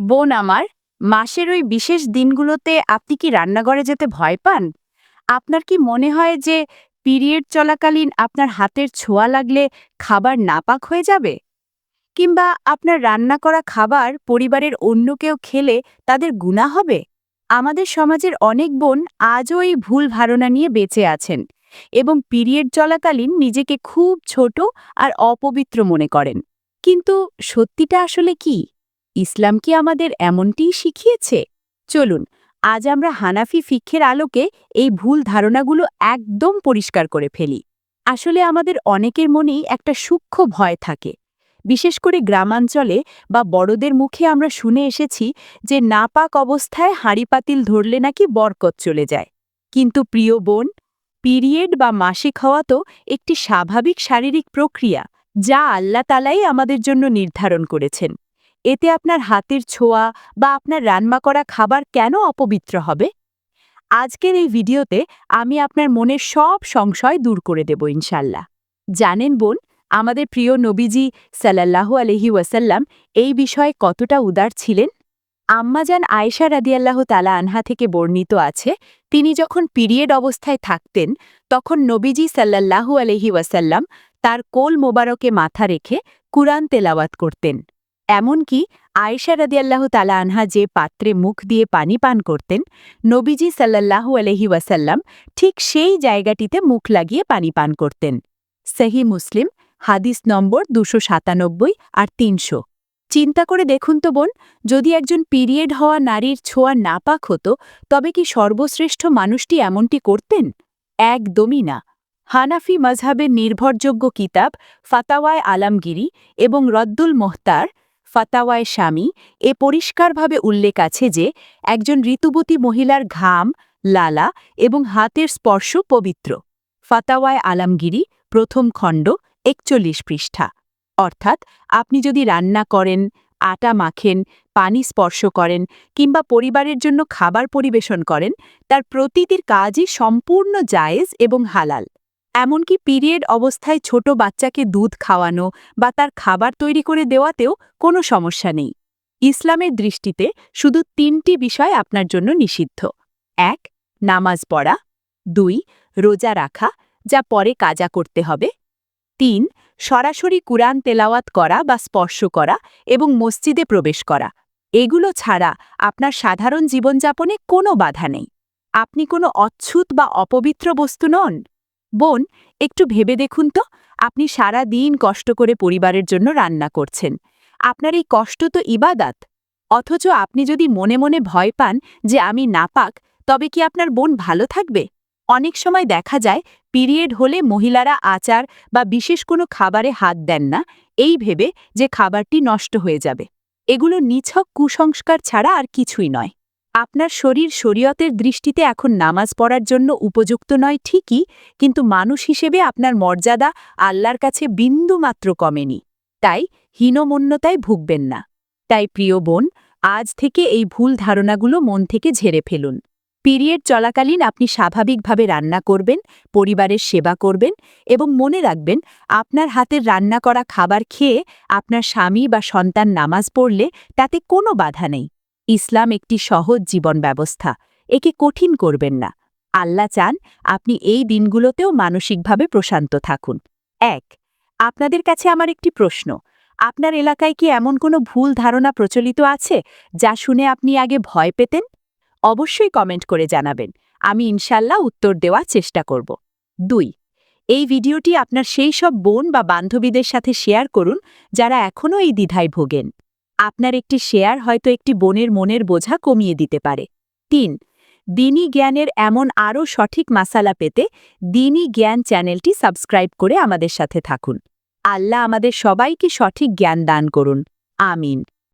বোন আমার, মাসের ওই বিশেষ দিনগুলোতে আপনি কি রান্নাঘরে যেতে ভয় পান? আপনার কি মনে হয় যে পিরিয়ড চলাকালীন আপনার হাতের ছোঁয়া লাগলে খাবার নাপাক হয়ে যাবে? কিংবা আপনার রান্না করা খাবার পরিবারের অন্য কেউ খেলে তাদের গুনাহ হবে? আমাদের সমাজের অনেক বোন আজও এই ভুল ধারণা নিয়ে বেঁচে আছেন এবং পিরিয়ড চলাকালীন নিজেকে খুব ছোট আর অপবিত্র মনে করেন। কিন্তু সত্যিটা আসলে কি? ইসলাম কি আমাদের এমনটিই শিখিয়েছে? চলুন, আজ আমরা হানাফি ফিকহের আলোকে এই ভুল ধারণাগুলো একদম পরিষ্কার করে ফেলি। আসলে আমাদের অনেকের মনেই একটা সূক্ষ্ম ভয় থাকে। বিশেষ করে গ্রামাঞ্চলে বা বড়দের মুখে আমরা শুনে এসেছি যে নাপাক অবস্থায় হাঁড়িপাতিল ধরলে নাকি বরকত চলে যায়। কিন্তু প্রিয় বোন, পিরিয়ড বা মাসিক হওয়া তো একটি স্বাভাবিক শারীরিক প্রক্রিয়া, যা আল্লাহ তালাই আমাদের জন্য নির্ধারণ করেছেন। এতে আপনার হাতের ছোঁয়া বা আপনার রান্না করা খাবার কেন অপবিত্র হবে? আজকের এই ভিডিওতে আমি আপনার মনের সব সংশয় দূর করে দেব ইনশাল্লাহ। জানেন বোন, আমাদের প্রিয় নবীজি সাল্লাল্লাহু আলাইহি ওয়াসাল্লাম এই বিষয়ে কতটা উদার ছিলেন? আম্মাজান আয়েশা রাদিয়াল্লাহু তাআলা আনহা থেকে বর্ণিত আছে, তিনি যখন পিরিয়ড অবস্থায় থাকতেন তখন নবীজি সাল্লাল্লাহু আলাইহি ওয়াসাল্লাম তার কোল মোবারকে মাথা রেখে কুরআন তেলাওয়াত করতেন। এমনকি আয়েশা রাদিয়াল্লাহু তাআলা আনহা যে পাত্রে মুখ দিয়ে পানি পান করতেন, নবীজি সাল্লাল্লাহু আলাইহি ওয়াসাল্লাম ঠিক সেই জায়গাটিতে মুখ লাগিয়ে পানি পান করতেন। সহিহ মুসলিম, হাদিস নম্বর 297 আর 300। চিন্তা করে দেখুন তো বোন, যদি একজন পিরিয়ড হওয়া নারীর ছোঁয়া নাপাক হতো, তবে কি সর্বশ্রেষ্ঠ মানুষটি এমনটি করতেন? একদমই না। হানাফি মজহাবের নির্ভরযোগ্য কিতাব ফাতাওয়ায় আলমগিরি এবং রদ্দুল মোহতার ফাতাওয়ায় স্বামী পরিষ্কারভাবে উল্লেখ আছে যে একজন ঋতুবতী মহিলার ঘাম, লালা এবং হাতের স্পর্শ পবিত্র। ফাতাওয়ায় আলমগিরি, প্রথম খণ্ড, 41 পৃষ্ঠা। অর্থাৎ আপনি যদি রান্না করেন, আটা মাখেন, পানি স্পর্শ করেন কিংবা পরিবারের জন্য খাবার পরিবেশন করেন, তার প্রতিটির কাজই সম্পূর্ণ জায়েজ এবং হালাল। এমনকি পিরিয়ড অবস্থায় ছোট বাচ্চাকে দুধ খাওয়ানো বা তার খাবার তৈরি করে দেওয়াতেও কোনো সমস্যা নেই। ইসলামের দৃষ্টিতে শুধু 3টি বিষয় আপনার জন্য নিষিদ্ধ। 1. নামাজ পড়া। 2. রোজা রাখা, যা পরে কাজা করতে হবে। 3. সরাসরি কুরআন তেলাওয়াত করা বা স্পর্শ করা এবং মসজিদে প্রবেশ করা। এগুলো ছাড়া আপনার সাধারণ জীবনযাপনে কোনো বাধা নেই। আপনি কোনো অচ্ছুত বা অপবিত্র বস্তু নন। বোন, একটু ভেবে দেখুন তো, আপনি সারা দিন কষ্ট করে পরিবারের জন্য রান্না করছেন। আপনার এই কষ্ট তো ইবাদাত। অথচ আপনি যদি মনে মনে ভয় পান যে আমি নাপাক, তবে কি আপনার বোন ভালো থাকবে? অনেক সময় দেখা যায় পিরিয়ড হলে মহিলারা আচার বা বিশেষ কোনো খাবারে হাত দেন না, এই ভেবে যে খাবারটি নষ্ট হয়ে যাবে। এগুলো নিছক কুসংস্কার ছাড়া আর কিছুই নয়। আপনার শরীর শরীয়তের দৃষ্টিতে এখন নামাজ পড়ার জন্য উপযুক্ত নয় ঠিকই, কিন্তু মানুষ হিসেবে আপনার মর্যাদা আল্লাহর কাছে বিন্দুমাত্র কমেনি। তাই হীনমন্যতায় ভুগবেন না। তাই প্রিয় বোন, আজ থেকে এই ভুল ধারণাগুলো মন থেকে ঝেড়ে ফেলুন। পিরিয়ড চলাকালীন আপনি স্বাভাবিকভাবে রান্না করবেন, পরিবারের সেবা করবেন এবং মনে রাখবেন, আপনার হাতের রান্না করা খাবার খেয়ে আপনার স্বামী বা সন্তান নামাজ পড়লে তাতে কোনো বাধা নেই। ইসলাম একটি সহজ জীবন ব্যবস্থা, একে কঠিন করবেন না। আল্লাহ চান আপনি এই দিনগুলোতেও মানসিকভাবে প্রশান্ত থাকুন। 1. আপনাদের কাছে আমার একটি প্রশ্ন, আপনার এলাকায় কি এমন কোনো ভুল ধারণা প্রচলিত আছে যা শুনে আপনি আগে ভয় পেতেন? অবশ্যই কমেন্ট করে জানাবেন, আমি ইনশাল্লাহ উত্তর দেওয়ার চেষ্টা করব। 2. এই ভিডিওটি আপনার সেই সব বোন বা বান্ধবীদের সাথে শেয়ার করুন যারা এখনও এই দ্বিধায় ভোগেন। আপনার একটি শেয়ার হয়তো একটি বোনের মনের বোঝা কমিয়ে দিতে পারে। 3. দ্বীনি জ্ঞানের এমন আরও সঠিক মাসালা পেতে দ্বীনি জ্ঞান চ্যানেলটি সাবস্ক্রাইব করে আমাদের সাথে থাকুন। আল্লাহ আমাদের সবাইকে সঠিক জ্ঞান দান করুন। আমিন।